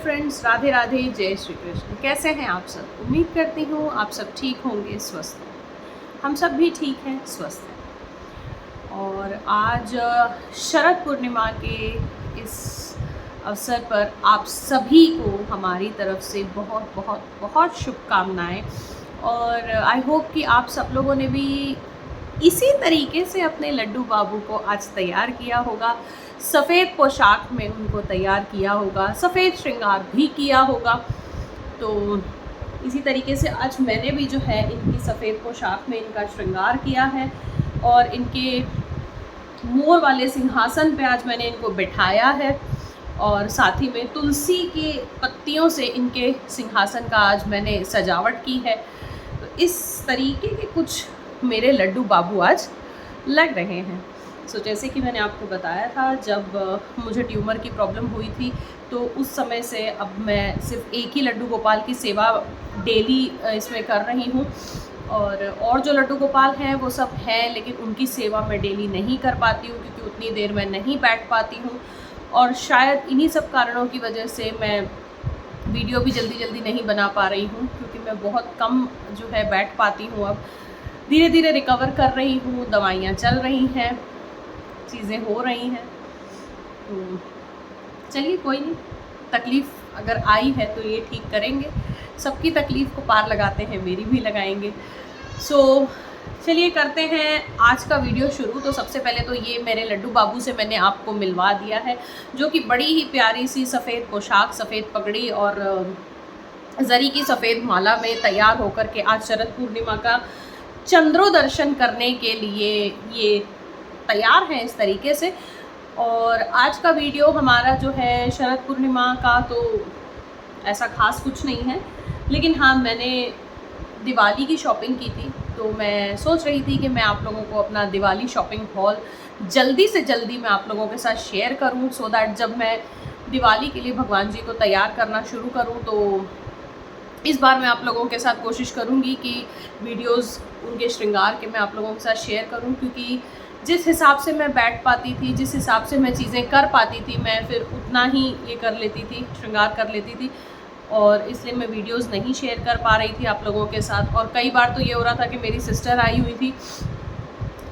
Friends, Radhe Radhe, जय श्री कृष्ण। कैसे हैं आप सब? उम्मीद करती हूँ आप सब ठीक होंगे, स्वस्थ हैं। हम सब भी ठीक हैं, स्वस्थ हैं। और आज शरद पूर्णिमा के इस अवसर पर आप सभी को हमारी तरफ से बहुत बहुत बहुत शुभकामनाएं। और आई होप कि आप सब लोगों ने भी इसी तरीके से अपने लड्डू बाबू को आज तैयार किया होगा, सफ़ेद पोशाक में उनको तैयार किया होगा, सफ़ेद श्रृंगार भी किया होगा। तो इसी तरीके से आज मैंने भी जो है इनकी सफ़ेद पोशाक में इनका श्रृंगार किया है और इनके मोर वाले सिंहासन पे आज मैंने इनको बिठाया है और साथ ही में तुलसी के पत्तियों से इनके सिंहासन का आज मैंने सजावट की है। तो इस तरीके के कुछ मेरे लड्डू बाबू आज लग रहे हैं। जैसे कि मैंने आपको बताया था, जब मुझे ट्यूमर की प्रॉब्लम हुई थी तो उस समय से अब मैं सिर्फ एक ही लड्डू गोपाल की सेवा डेली इसमें कर रही हूँ। और जो लड्डू गोपाल हैं वो सब हैं, लेकिन उनकी सेवा मैं डेली नहीं कर पाती हूँ क्योंकि उतनी देर मैं नहीं बैठ पाती हूँ। और शायद इन्हीं सब कारणों की वजह से मैं वीडियो भी जल्दी नहीं बना पा रही हूँ, क्योंकि मैं बहुत कम जो है बैठ पाती हूँ। अब धीरे धीरे रिकवर कर रही हूँ, दवाइयाँ चल रही हैं, चीज़ें हो रही हैं। तो चलिए कोई नहीं, तकलीफ़ अगर आई है तो ये ठीक करेंगे। सबकी तकलीफ़ को पार लगाते हैं, मेरी भी लगाएंगे। चलिए करते हैं आज का वीडियो शुरू। तो सबसे पहले तो ये मेरे लड्डू बाबू से मैंने आपको मिलवा दिया है, जो कि बड़ी ही प्यारी सी सफ़ेद पोशाक, सफ़ेद पगड़ी और जरी की सफ़ेद माला में तैयार होकर के आज शरद पूर्णिमा का चंद्रोदर्शन करने के लिए ये तैयार हैं इस तरीके से। और आज का वीडियो हमारा जो है शरद पूर्णिमा का, तो ऐसा खास कुछ नहीं है, लेकिन हाँ मैंने दिवाली की शॉपिंग की थी। तो मैं सोच रही थी कि मैं आप लोगों को अपना दिवाली शॉपिंग हॉल जल्दी से जल्दी मैं आप लोगों के साथ शेयर करूं, सो दैट जब मैं दिवाली के लिए भगवान जी को तैयार करना शुरू करूं तो इस बार मैं आप लोगों के साथ कोशिश करूंगी कि वीडियोस उनके श्रृंगार के मैं आप लोगों के साथ शेयर करूं, क्योंकि जिस हिसाब से मैं बैठ पाती थी, जिस हिसाब से मैं चीज़ें कर पाती थी, मैं फिर उतना ही ये कर लेती थी, श्रृंगार कर लेती थी। और इसलिए मैं वीडियोस नहीं शेयर कर पा रही थी आप लोगों के साथ। और कई बार तो ये हो रहा था कि मेरी सिस्टर आई हुई थी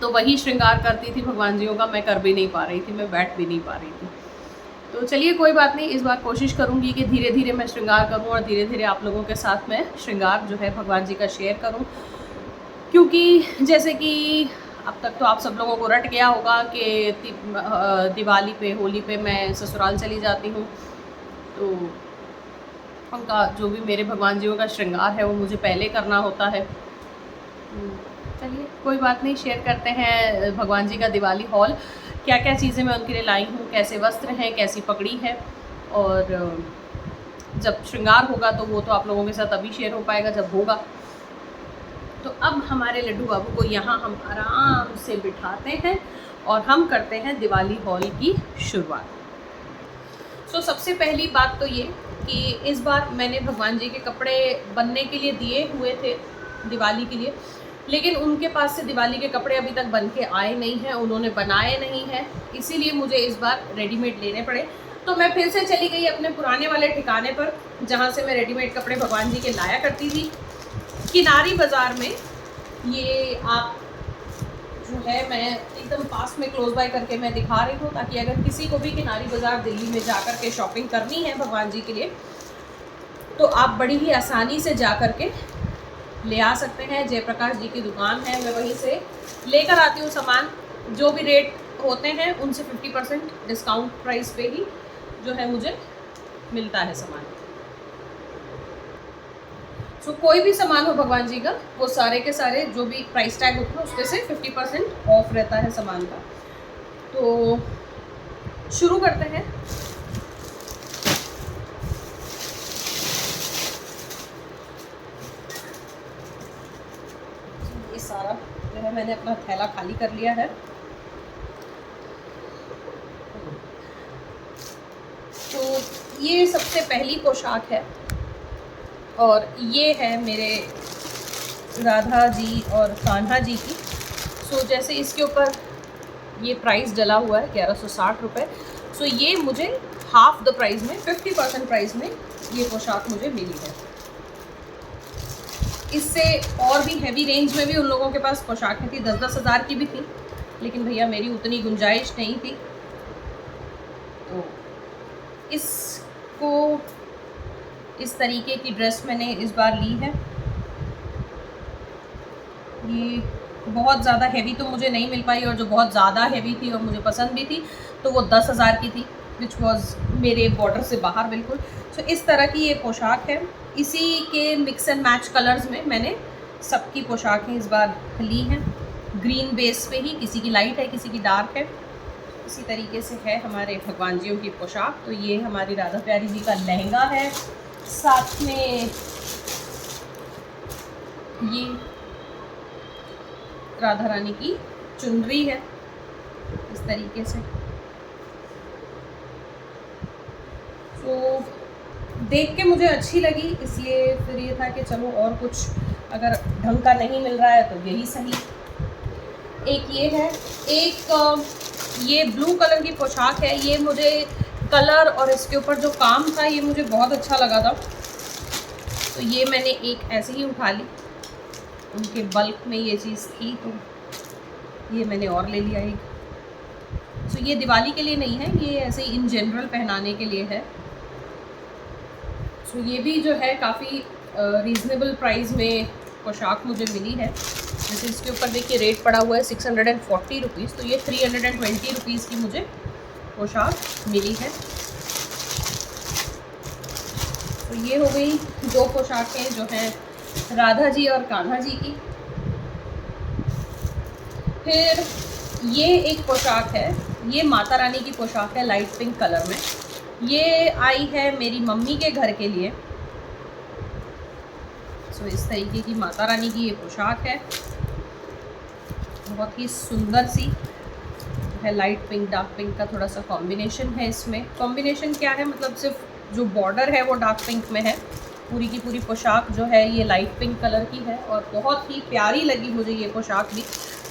तो वही श्रृंगार करती थी भगवान जियों का, मैं कर भी नहीं पा रही थी, मैं बैठ भी नहीं पा रही थी। तो चलिए कोई बात नहीं, इस बार कोशिश करूँगी कि धीरे धीरे मैं श्रृंगार करूँ और धीरे धीरे आप लोगों के साथ मैं श्रृंगार जो है भगवान जी का शेयर करूँ। क्योंकि जैसे कि अब तक तो आप सब लोगों को रट गया होगा कि दिवाली पे, होली पे मैं ससुराल चली जाती हूँ, तो उनका जो भी मेरे भगवान जियों का श्रृंगार है वो मुझे पहले करना होता है। चलिए कोई बात नहीं, शेयर करते हैं भगवान जी का दिवाली हॉल, क्या क्या चीज़ें मैं उनके लिए लाई हूँ, कैसे वस्त्र हैं, कैसी पगड़ी है। और जब श्रृंगार होगा तो वो तो आप लोगों के साथ अभी शेयर हो पाएगा जब होगा। तो अब हमारे लड्डू बाबू को यहाँ हम आराम से बिठाते हैं और हम करते हैं दिवाली हॉल की शुरुआत। सबसे पहली बात तो ये कि इस बार मैंने भगवान जी के कपड़े बनने के लिए दिए हुए थे दिवाली के लिए, लेकिन उनके पास से दिवाली के कपड़े अभी तक बन के आए नहीं हैं, उन्होंने बनाए नहीं हैं, इसीलिए मुझे इस बार रेडीमेड लेने पड़े। तो मैं फिर से चली गई अपने पुराने वाले ठिकाने पर, जहाँ से मैं रेडीमेड कपड़े भगवान जी के लाया करती थी, किनारी बाज़ार में। ये आप जो है मैं एकदम पास में क्लोज बाय करके मैं दिखा रही हूँ, ताकि अगर किसी को भी किनारी बाज़ार दिल्ली में जा कर के शॉपिंग करनी है भगवान जी के लिए तो आप बड़ी ही आसानी से जा कर के ले आ सकते हैं। जयप्रकाश जी की दुकान है, मैं वहीं से लेकर आती हूँ सामान। जो भी रेट होते हैं उनसे 50% डिस्काउंट प्राइस पे ही जो है मुझे मिलता है सामान। कोई भी सामान हो भगवान जी का, वो सारे के सारे जो भी प्राइस टैग होता है उसमें से 50% ऑफ रहता है सामान का। तो शुरू करते हैं। ये सारा जो है मैंने अपना थैला खाली कर लिया है। तो ये सबसे पहली पोशाक है और ये है मेरे राधा जी और कान्हा जी की। जैसे इसके ऊपर ये प्राइस डला हुआ है 1160 रुपये। ये मुझे हाफ द प्राइस में, 50% प्राइस में ये पोशाक मुझे मिली है। इससे और भी हैवी रेंज में भी उन लोगों के पास पोशाकें थी, 10-10 हज़ार की भी थी, लेकिन भैया मेरी उतनी गुंजाइश नहीं थी, तो इसको इस तरीके की ड्रेस मैंने इस बार ली है। ये बहुत ज़्यादा हैवी तो मुझे नहीं मिल पाई, और जो बहुत ज़्यादा हैवी थी और मुझे पसंद भी थी तो वो 10 हज़ार की थी, विच वॉज़ मेरे बॉर्डर से बाहर बिल्कुल। सो इस तरह की ये पोशाक है। इसी के मिक्स एंड मैच कलर्स में मैंने सबकी पोशाकें इस बार ली हैं, ग्रीन बेस पे ही, किसी की लाइट है किसी की डार्क है। इसी तरीके से है हमारे भगवान जियों की पोशाक। तो ये हमारी राधा प्यारी जी का लहंगा है, साथ में ये राधा रानी की चुनरी है इस तरीके से। तो देख के मुझे अच्छी लगी, इसलिए फिर ये था कि चलो और कुछ अगर ढंग का नहीं मिल रहा है तो यही सही। एक ये है, एक ये ब्लू कलर की पोशाक है। ये मुझे कलर और इसके ऊपर जो काम था ये मुझे बहुत अच्छा लगा था, तो ये मैंने एक ऐसे ही उठा ली। उनके बल्क में ये चीज़ थी तो ये मैंने और ले लिया एक। तो ये दिवाली के लिए नहीं है, ये ऐसे ही इन जनरल पहनाने के लिए है। तो ये भी जो है काफ़ी रीज़नेबल प्राइस में पोशाक मुझे मिली है। जैसे इसके ऊपर देखिए रेट पड़ा हुआ है 640 रुपीज़, तो ये 320 रुपीज़ की मुझे पोशाक मिली है। तो ये हो गई दो पोशाकें जो हैं राधा जी और कान्हा जी की। फिर ये एक पोशाक है, ये माता रानी की पोशाक है लाइट पिंक कलर में। ये आई है मेरी मम्मी के घर के लिए। सो इस तरीके की माता रानी की ये पोशाक है, बहुत ही सुंदर सी है। लाइट पिंक डार्क पिंक का थोड़ा सा कॉम्बिनेशन है इसमें। कॉम्बिनेशन क्या है, मतलब सिर्फ जो बॉर्डर है वो डार्क पिंक में है, पूरी की पूरी पोशाक जो है ये लाइट पिंक कलर की है। और बहुत ही प्यारी लगी मुझे ये पोशाक भी।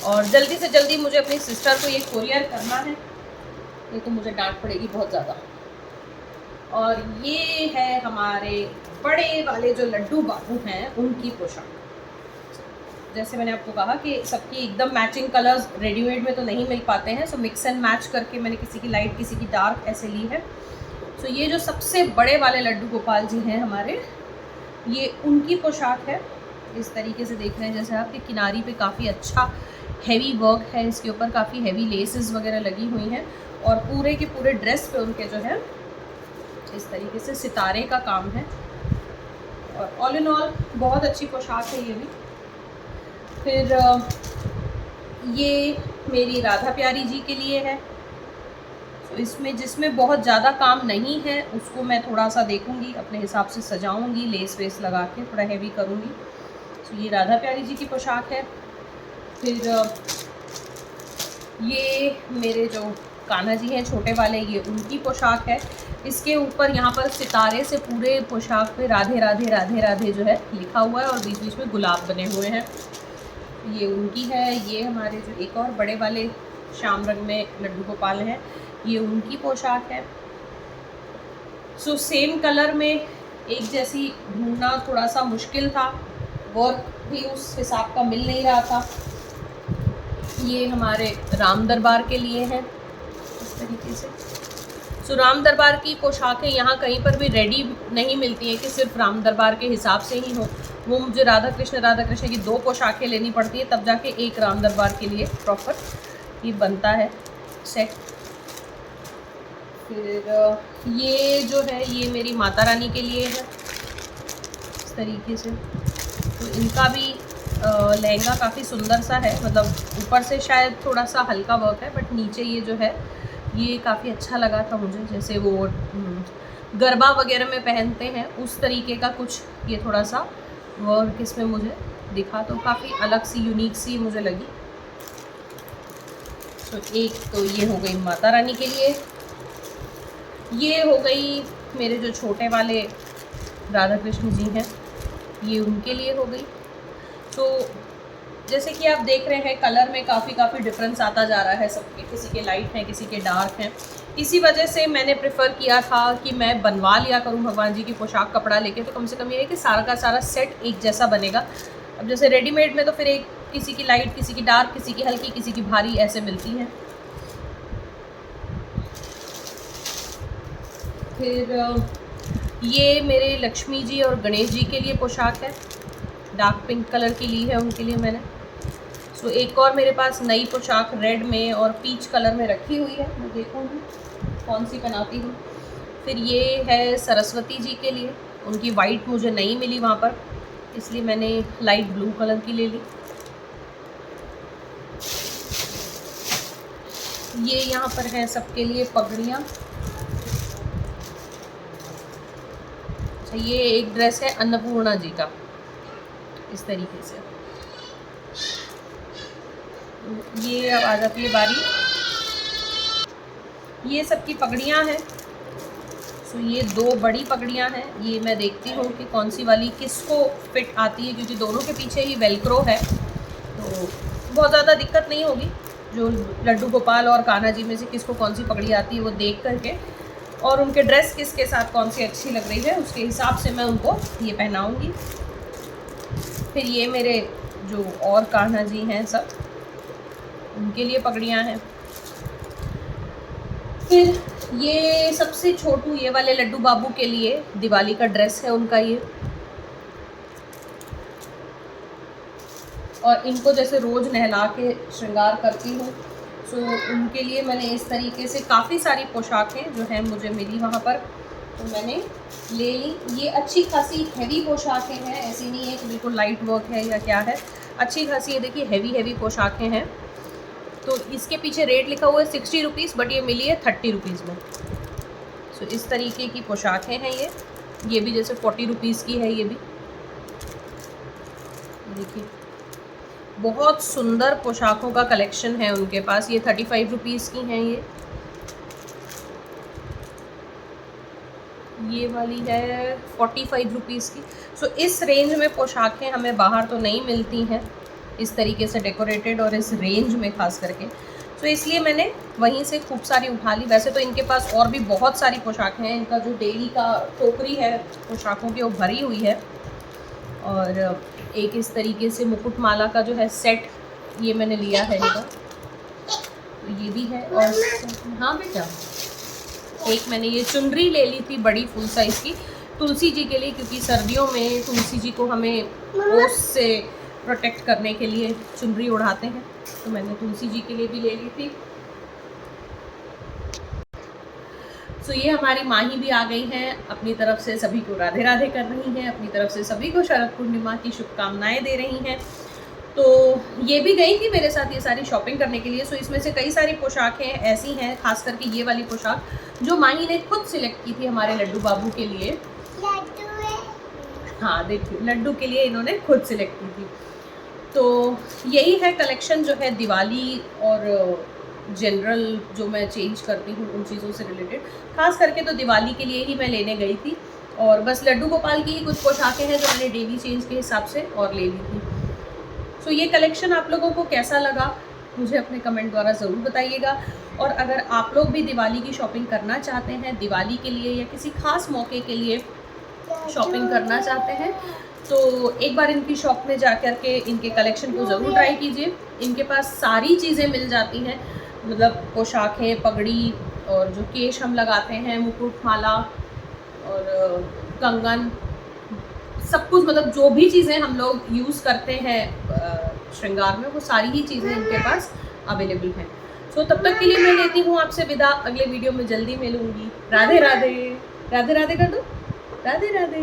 और जल्दी से जल्दी मुझे अपनी सिस्टर को ये कोरियर करना है, नहीं तो मुझे डांट पड़ेगी बहुत ज़्यादा। और ये है हमारे बड़े वाले जो लड्डू बाबू हैं उनकी पोशाक। जैसे मैंने आपको कहा कि सबकी एकदम मैचिंग कलर्स रेडीमेड में तो नहीं मिल पाते हैं, सो मिक्स एंड मैच करके मैंने किसी की लाइट किसी की डार्क ऐसे ली है। सो ये जो सबसे बड़े वाले लड्डू गोपाल जी हैं हमारे, ये उनकी पोशाक है। इस तरीके से देख रहे हैं जैसे आपके किनारी पे काफ़ी अच्छा हैवी वर्क है, इसके ऊपर काफ़ी हैवी लेसेस वगैरह लगी हुई हैं, और पूरे के पूरे ड्रेस पे उनके जो है इस तरीके से सितारे का काम है। और ऑल इन ऑल बहुत अच्छी पोशाक है ये भी। फिर ये मेरी राधा प्यारी जी के लिए है। तो इसमें जिसमें बहुत ज़्यादा काम नहीं है उसको मैं थोड़ा सा देखूंगी, अपने हिसाब से सजाऊंगी, लेस वेस लगा के थोड़ा हैवी करूंगी। तो ये राधा प्यारी जी की पोशाक है। फिर ये मेरे जो कान्हा जी हैं छोटे वाले, ये उनकी पोशाक है। इसके ऊपर यहाँ पर सितारे से पूरे पोशाक पे राधे राधे राधे राधे जो है लिखा हुआ है, और बीच बीच में गुलाब बने हुए हैं। ये उनकी है। ये हमारे जो एक और बड़े वाले श्याम रंग में लड्डू गोपाल हैं, ये उनकी पोशाक है। सो सेम कलर में एक जैसी ढूंढना थोड़ा सा मुश्किल था, वर्क भी उस हिसाब का मिल नहीं रहा था। ये हमारे राम दरबार के लिए है इस तरीके से। सो राम दरबार की पोशाकें यहाँ कहीं पर भी रेडी नहीं मिलती हैं कि सिर्फ राम दरबार के हिसाब से ही हो। वो मुझे राधा कृष्ण की दो पोशाकें लेनी पड़ती है, तब जाके एक राम दरबार के लिए प्रॉपर ये बनता है सेट। फिर ये जो है ये मेरी माता रानी के लिए है इस तरीके से। तो इनका भी लहंगा काफ़ी सुंदर सा है, मतलब ऊपर से शायद थोड़ा सा हल्का वर्क है, बट नीचे ये जो है ये काफ़ी अच्छा लगा था मुझे। जैसे वो गरबा वगैरह में पहनते हैं उस तरीके का कुछ ये थोड़ा सा वर्क इसमें मुझे दिखा, तो काफ़ी अलग सी यूनिक सी मुझे लगी। तो एक तो ये हो गई माता रानी के लिए, ये हो गई मेरे जो छोटे वाले राधा कृष्ण जी हैं, ये उनके लिए हो गई। तो जैसे कि आप देख रहे हैं कलर में काफ़ी डिफरेंस आता जा रहा है सबके, किसी के लाइट हैं किसी के डार्क हैं। इसी वजह से मैंने प्रेफर किया था कि मैं बनवा लिया करूं भगवान जी की पोशाक कपड़ा लेके, तो कम से कम ये है कि सारा का सारा सेट एक जैसा बनेगा। अब जैसे रेडीमेड में तो फिर एक किसी की लाइट, किसी की डार्क, किसी की हल्की, किसी की भारी ऐसे मिलती हैं। फिर ये मेरे लक्ष्मी जी और गणेश जी के लिए पोशाक है, डार्क पिंक कलर की ली है उनके लिए मैंने। सो एक और मेरे पास नई पोशाक रेड में और पीच कलर में रखी हुई है, मैं देखूँगी कौन सी पहनाती हूँ। फिर ये है सरस्वती जी के लिए, उनकी वाइट मुझे नहीं मिली वहाँ पर, इसलिए मैंने लाइट ब्लू कलर की ले ली। ये यहाँ पर है सबके लिए पगड़ियाँ। अच्छा, ये एक ड्रेस है अन्नपूर्णा जी का, इस तरीके से। ये अब आ जाती है बारी, ये सबकी पगड़ियाँ हैं। सो ये 2 बड़ी पगड़ियाँ हैं, ये मैं देखती हूँ कि कौन सी वाली किसको फिट आती है, क्योंकि दोनों के पीछे ही वेलक्रो है, तो बहुत ज़्यादा दिक्कत नहीं होगी। जो लड्डू गोपाल और कान्हा जी में से किसको कौन सी पगड़ी आती है वो देख करके, और उनके ड्रेस किसके साथ कौन सी अच्छी लग रही है उसके हिसाब से मैं उनको ये पहनाऊँगी। फिर ये मेरे जो और कान्हा जी हैं सब, उनके लिए पगड़ियाँ हैं। फिर ये सबसे छोटू ये वाले लड्डू बाबू के लिए दिवाली का ड्रेस है उनका ये, और इनको जैसे रोज़ नहला के श्रृंगार करती हूँ, सो उनके लिए मैंने इस तरीके से काफ़ी सारी पोशाकें जो हैं मुझे मिली वहाँ पर, तो मैंने ले ली। ये अच्छी खासी हैवी पोशाकें हैं, ऐसी नहीं है कि बिल्कुल लाइट वर्क है या क्या है, अच्छी खासी ये देखिए हैवी पोशाकें हैं। तो इसके पीछे रेट लिखा हुआ है 60 रुपीज़, बट ये मिली है 30 रुपीज़ में। सो इस तरीके की पोशाकें हैं ये भी जैसे 40 रुपीज़ की है। ये भी देखिए बहुत सुंदर पोशाकों का कलेक्शन है उनके पास। ये 35 रुपीज़ की हैं ये वाली है 45 रुपीज़ की। सो इस रेंज में पोशाकें हमें बाहर तो नहीं मिलती हैं इस तरीके से डेकोरेटेड, और इस रेंज में ख़ास करके, तो इसलिए मैंने वहीं से खूब सारी उठा ली। वैसे तो इनके पास और भी बहुत सारी पोशाकें हैं, इनका जो डेली का टोकरी है पोशाकों की वो भरी हुई है। और एक इस तरीके से मुकुटमाला का जो है सेट ये मैंने लिया है इनका, तो ये भी है। और हाँ बेटा, एक मैंने ये चुनरी ले ली थी बड़ी फुल साइज़ की तुलसी जी के लिए, क्योंकि सर्दियों में तुलसी जी को हमें ओस से प्रोटेक्ट करने के लिए चुनरी उड़ाते हैं, तो मैंने तुलसी जी के लिए भी ले ली थी। तो ये हमारी माही भी आ गई हैं, अपनी तरफ से सभी को राधे राधे कर रही हैं, अपनी तरफ से सभी को शरद पूर्णिमा की शुभकामनाएं दे रही हैं। तो ये भी गई थी मेरे साथ ये सारी शॉपिंग करने के लिए। सो इसमें से कई सारी पोशाकें ऐसी हैं, खास करके ये वाली पोशाक जो माही ने खुद सिलेक्ट की थी हमारे लड्डू बाबू के लिए। हाँ देखिए, लड्डू के लिए इन्होंने खुद सिलेक्ट की थी। तो यही है कलेक्शन जो है दिवाली और जनरल जो मैं चेंज करती हूँ उन चीज़ों से रिलेटेड। खास करके तो दिवाली के लिए ही मैं लेने गई थी, और बस लड्डू गोपाल की ही कुछ पोशाकें हैं जो मैंने डेली चेंज के हिसाब से और ले ली थी। सो ये कलेक्शन आप लोगों को कैसा लगा मुझे अपने कमेंट द्वारा ज़रूर बताइएगा। और अगर आप लोग भी दिवाली की शॉपिंग करना चाहते हैं, दिवाली के लिए या किसी खास मौके के लिए शॉपिंग करना चाहते हैं, तो एक बार इनकी शॉप में जा कर के इनके कलेक्शन को ज़रूर ट्राई कीजिए। इनके पास सारी चीज़ें मिल जाती हैं, मतलब पोशाकें, पगड़ी, और जो केश हम लगाते हैं, मुकुट, माला और कंगन, सब कुछ, मतलब जो भी चीज़ें हम लोग यूज़ करते हैं श्रृंगार में, वो सारी ही चीज़ें इनके पास अवेलेबल हैं। सो तब तक के लिए मैं लेती हूँ आपसे विदा, अगले वीडियो में जल्दी मिलूँगी। राधे राधे, राधे राधे कर दो, राधे राधे।